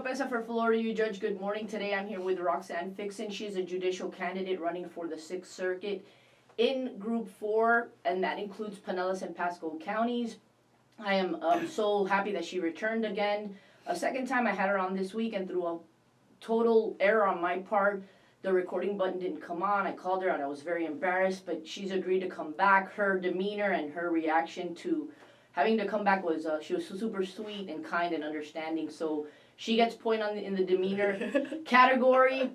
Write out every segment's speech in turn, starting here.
Pesa for Florida Judge. Good morning. Today I'm here with Roxanne Fixsen. She's a judicial candidate running for the 6th Circuit in Group 4, and that includes Pinellas and Pasco counties. I am so happy that she returned again. A second time I had her on this week, and through a total error on my part, the recording button didn't come on. I called her and I was very embarrassed, but she's agreed to come back. Her demeanor and her reaction to having to come back was, she was super sweet and kind and understanding. So she gets point in the demeanor category.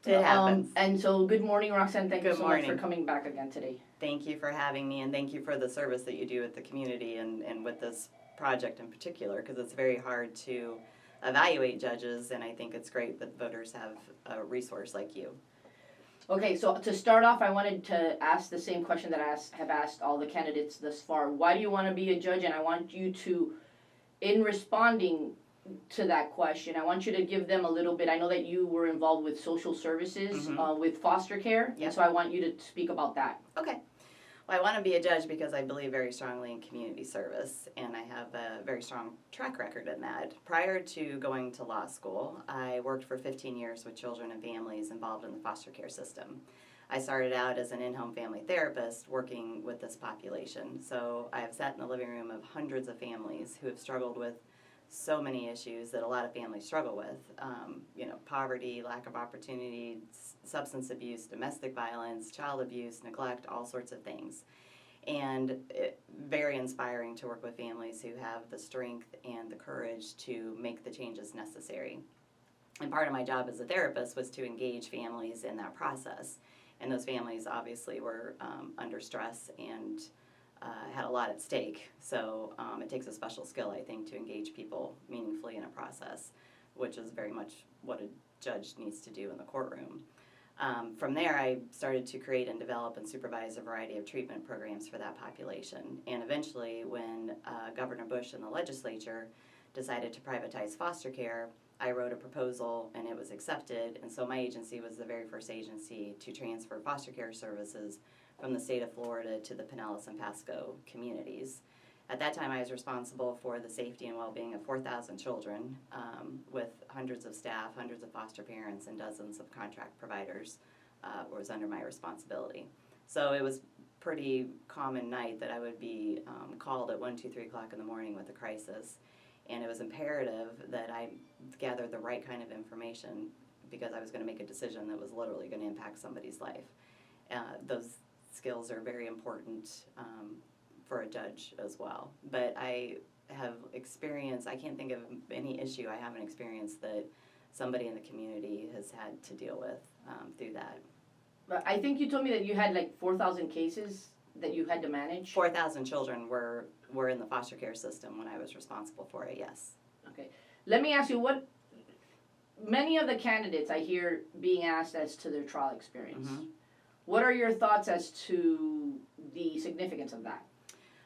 It happens. And so good morning, Roxanne. Thank you so morning. much for coming back again today. Thank you for having me, and thank you for the service that you do with the community and with this project in particular, because it's very hard to evaluate judges, and I think it's great that voters have a resource like you. Okay, so to start off, I wanted to ask the same question that I have asked all the candidates thus far. Why do you want to be a judge? And I want you to, in responding to that question, I want you to give them a little bit. I know that you were involved with social services, with foster care, Yep. and so I want you to speak about that. Okay. Well, I want to be a judge because I believe very strongly in community service, and I have a very strong track record in that. Prior to going to law school, I worked for 15 years with children and families involved in the foster care system. I started out as an in-home family therapist working with this population. So I have sat in the living room of hundreds of families who have struggled with so many issues that a lot of families struggle with, poverty, lack of opportunity, substance abuse, domestic violence, child abuse, neglect, all sorts of things. And very inspiring to work with families who have the strength and the courage to make the changes necessary. And part of my job as a therapist was to engage families in that process. And those families obviously were under stress and had a lot at stake. So it takes a special skill, I think, to engage people meaningfully in a process, which is very much what a judge needs to do in the courtroom. From there, I started to create and develop and supervise a variety of treatment programs for that population. And eventually, when Governor Bush and the legislature decided to privatize foster care, I wrote a proposal and it was accepted. And so my agency was the very first agency to transfer foster care services from the state of Florida to the Pinellas and Pasco communities. At that time, I was responsible for the safety and well-being of 4,000 children with hundreds of staff, hundreds of foster parents, and dozens of contract providers was under my responsibility. So it was pretty common night that I would be called at 1, 2, 3 o'clock in the morning with a crisis. And it was imperative that I gather the right kind of information because I was going to make a decision that was literally going to impact somebody's life. Those skills are very important for a judge as well. But I have experienced, I can't think of any issue I haven't experienced that somebody in the community has had to deal with through that. But I think you told me that you had like 4,000 cases that you had to manage. 4,000 children were in the foster care system when I was responsible for it, yes. Okay. Let me ask you, many of the candidates I hear being asked as to their trial experience. What are your thoughts as to the significance of that?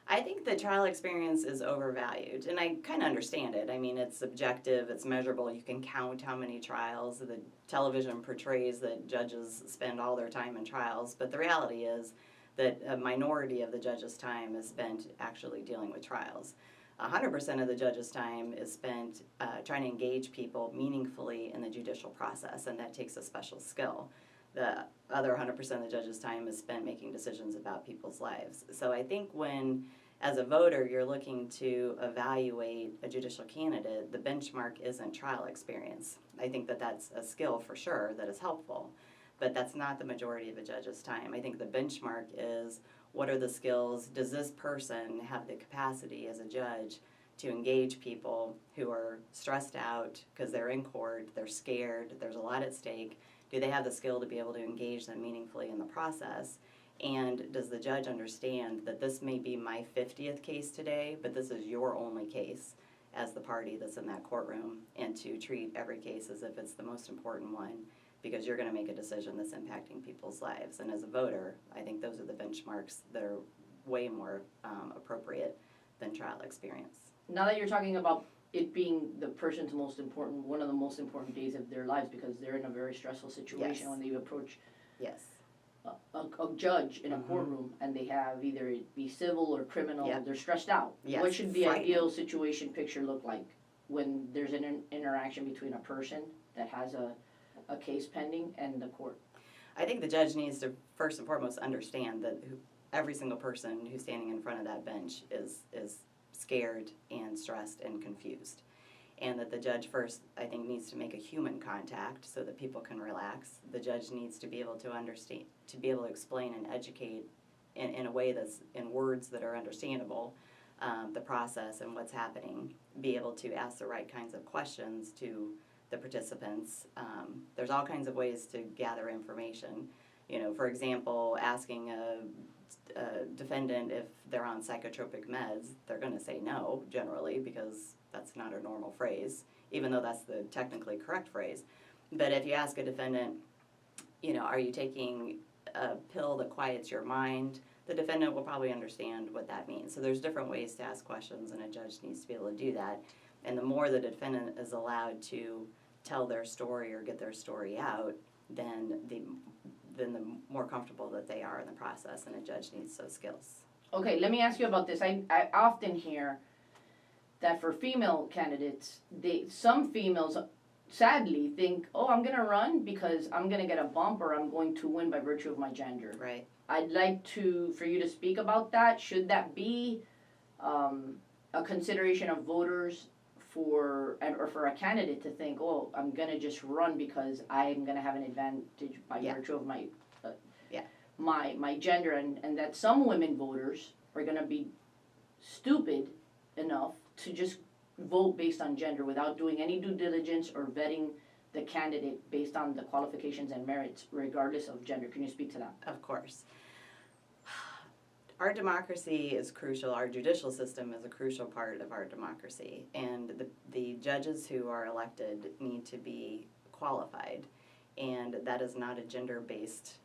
I think the trial experience is overvalued, and I kind of understand it. I mean, it's subjective, it's measurable. You can count how many trials. The television portrays that judges spend all their time in trials, but the reality is that a minority of the judge's time is spent actually dealing with trials. 100% of the judge's time is spent trying to engage people meaningfully in the judicial process, and that takes a special skill. The other 100% of the judge's time is spent making decisions about people's lives. So I think when, as a voter, you're looking to evaluate a judicial candidate, the benchmark isn't trial experience. I think that that's a skill for sure that is helpful, but that's not the majority of a judge's time. I think the benchmark is, what are the skills? Does this person have the capacity as a judge to engage people who are stressed out because they're in court, they're scared, there's a lot at stake? Do they have the skill to be able to engage them meaningfully in the process? And does the judge understand that this may be my 50th case today, but this is your only case as the party that's in that courtroom, and to treat every case as if it's the most important one because you're going to make a decision that's impacting people's lives. And as a voter, I think those are the benchmarks that are way more appropriate than trial experience. Now that you're talking about it being the person's one of the most important days of their lives because they're in a very stressful situation when they approach a judge in a courtroom and they have either it be civil or criminal, they're stressed out. What should the ideal situation picture look like? when there's an interaction between a person that has a case pending and the court? I think the judge needs to first and foremost understand that every single person who's standing in front of that bench is scared and stressed and confused. And that the judge first, I think, needs to make a human contact so that people can relax. The judge needs to be able to understand, to be able to explain and educate in a way that's in words that are understandable, the process and what's happening. Be able to ask the right kinds of questions to the participants. There's all kinds of ways to gather information. You know, for example, asking a defendant if they're on psychotropic meds, they're going to say no, generally, because that's not a normal phrase, even though that's the technically correct phrase. But if you ask a defendant, you know, are you taking a pill that quiets your mind, the defendant will probably understand what that means. So there's different ways to ask questions, and a judge needs to be able to do that. And the more the defendant is allowed to tell their story or get their story out, then the more comfortable that they are in the process, and a judge needs those skills. Okay, let me ask you about this. I often hear that for female candidates, some females sadly think, oh, I'm going to run because I'm going to get a bump or I'm going to win by virtue of my gender. Right. I'd like for you to speak about that. Should that be a consideration of voters or for a candidate to think, oh, I'm going to just run because I'm going to have an advantage by virtue of my my gender, and that some women voters are going to be stupid enough to just vote based on gender without doing any due diligence or vetting the candidate based on the qualifications and merits regardless of gender. Can you speak to that? Of course. Our democracy is crucial. Our judicial system is a crucial part of our democracy. And the judges who are elected need to be qualified. And that is not a gender-based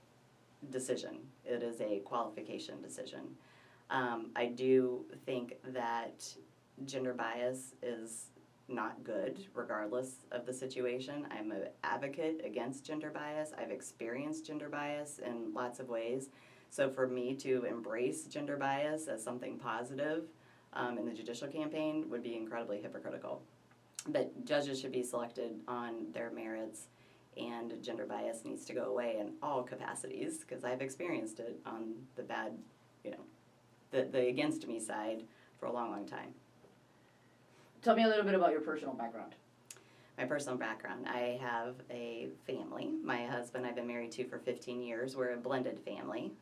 decision. It is a qualification decision. I do think that gender bias is not good regardless of the situation. I'm an advocate against gender bias. I've experienced gender bias in lots of ways. So for me to embrace gender bias as something positive in the judicial campaign would be incredibly hypocritical. But judges should be selected on their merits, and gender bias needs to go away in all capacities, because I've experienced it on the bad, the against me side for a long, long time. Tell me a little bit about your personal background. My personal background, I have a family. My husband I've been married to for 15 years. We're a blended family.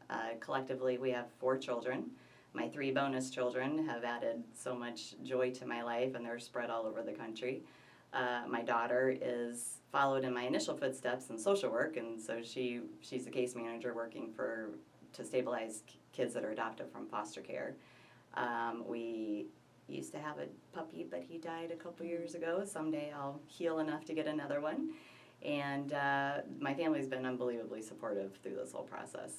Collectively, we have 4 children. My 3 bonus children have added so much joy to my life, and they're spread all over the country. My daughter is followed in my initial footsteps in social work, and so she's a case manager working to stabilize kids that are adopted from foster care. We used to have a puppy, but he died a couple years ago. Someday I'll heal enough to get another one. And my family's been unbelievably supportive through this whole process.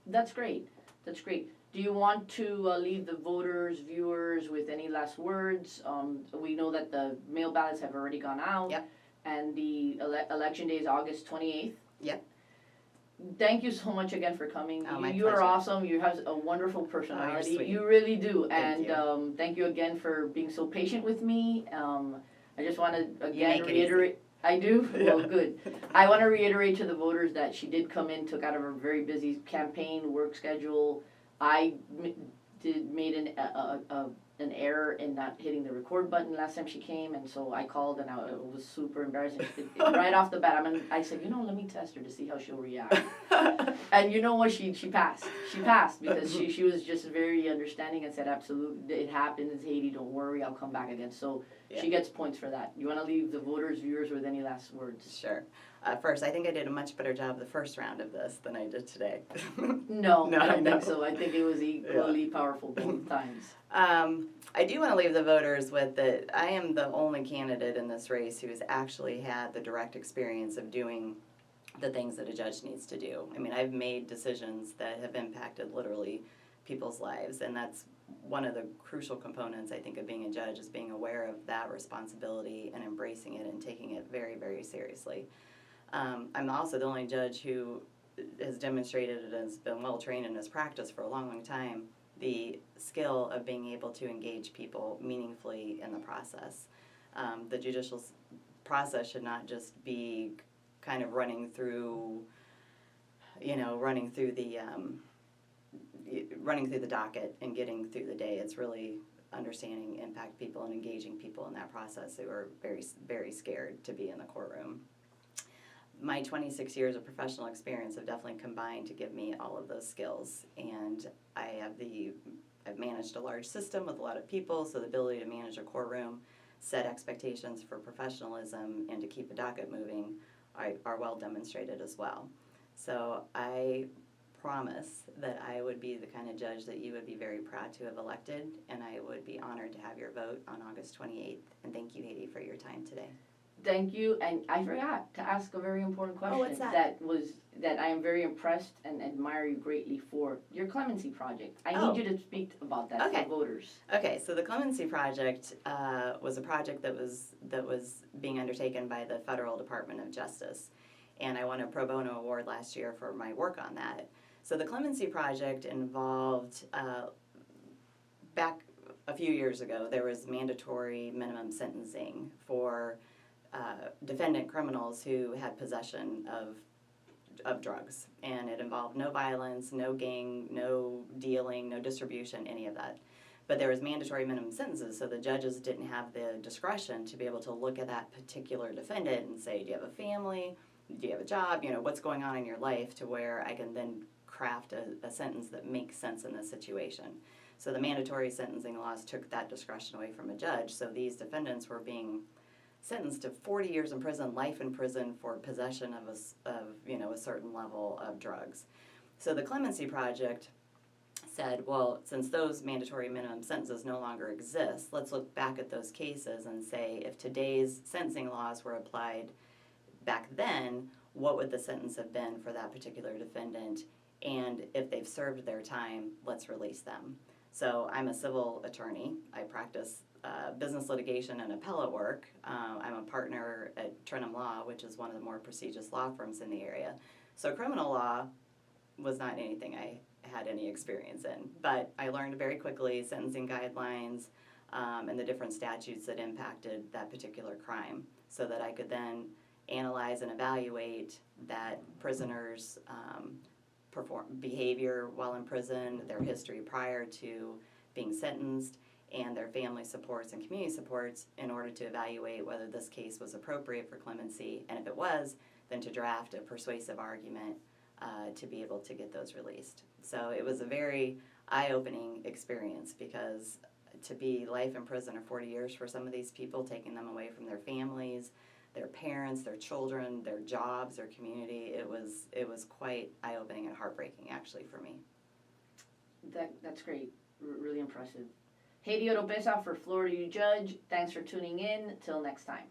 That's great. That's great. Do you want to leave the voters, viewers with any last words? We know that the mail ballots have already gone out. Yep. And the election day is August 28th. Yep. Thank you so much again for coming. Oh, my you are pleasure. awesome. You have a wonderful personality. Oh, you're sweet. You really do. Thank And thank you again for being so patient with me. I just want to again make it reiterate. I do? Yeah. Well, good. I want to reiterate to the voters that she did come in, took out of her very busy campaign work schedule. I made an error in not hitting the record button last time she came, and so I called, and I was super embarrassed. Right off the bat, I said, let me test her to see how she'll react. And you know what? She passed. She passed because she was just very understanding and said, absolutely, it happens, Haiti, don't worry, I'll come back again. So yeah. She gets points for that. You want to leave the voters, viewers with any last words? Sure. First, I think I did a much better job the first round of this than I did today. No, No, I don't I think know. so. I think it was equally powerful both times. I do want to leave the voters with that I am the only candidate in this race who has actually had the direct experience of doing the things that a judge needs to do. I mean, I've made decisions that have impacted literally people's lives, and that's one of the crucial components, I think, of being a judge is being aware of that responsibility and embracing it and taking it very, very seriously. I'm also the only judge who has demonstrated and has been well trained in his practice for a long, long time, the skill of being able to engage people meaningfully in the process. The judicial process should not just be kind of running through the docket and getting through the day. It's really understanding impact people and engaging people in that process who are very, very scared to be in the courtroom. My 26 years of professional experience have definitely combined to give me all of those skills, and I've managed a large system with a lot of people, so the ability to manage a courtroom, set expectations for professionalism, and to keep a docket moving are well demonstrated as well. So I promise that I would be the kind of judge that you would be very proud to have elected, and I would be honored to have your vote on August 28th. And thank you, Haiti, for your time today. Thank you, and I forgot to ask a very important question. Oh, what's that? That I am very impressed and admire you greatly for your clemency project. I need you to speak about that Okay. for voters. Okay, so the Clemency Project was a project that was being undertaken by the Federal Department of Justice, and I won a pro bono award last year for my work on that. So the Clemency Project involved, back a few years ago, there was mandatory minimum sentencing for defendant criminals who had possession of drugs, and it involved no violence, no gang, no dealing, no distribution, any of that. But there was mandatory minimum sentences, so the judges didn't have the discretion to be able to look at that particular defendant and say, do you have a family? Do you have a job? What's going on in your life, to where I can then craft a sentence that makes sense in this situation. So the mandatory sentencing laws took that discretion away from a judge, so these defendants were being sentenced to 40 years in prison, life in prison for possession of a certain level of drugs. So the Clemency Project said, well, since those mandatory minimum sentences no longer exist, let's look back at those cases and say, if today's sentencing laws were applied back then, what would the sentence have been for that particular defendant? And if they've served their time, let's release them. So I'm a civil attorney. I practice business litigation and appellate work. I'm a partner at Trenum Law, which is one of the more prestigious law firms in the area. So criminal law was not anything I had any experience in, but I learned very quickly sentencing guidelines and the different statutes that impacted that particular crime, so that I could then analyze and evaluate that prisoners' behavior while in prison, their history prior to being sentenced, and their family supports and community supports, in order to evaluate whether this case was appropriate for clemency, and if it was, then to draft a persuasive argument to be able to get those released. So it was a very eye-opening experience, because to be life in prison or 40 years for some of these people, taking them away from their families, their parents, their children, their jobs, their community, it was quite eye-opening and heartbreaking, actually, for me. That's great. Really impressive. Haiti Oropesa for Florida You Judge. Thanks for tuning in. Till next time.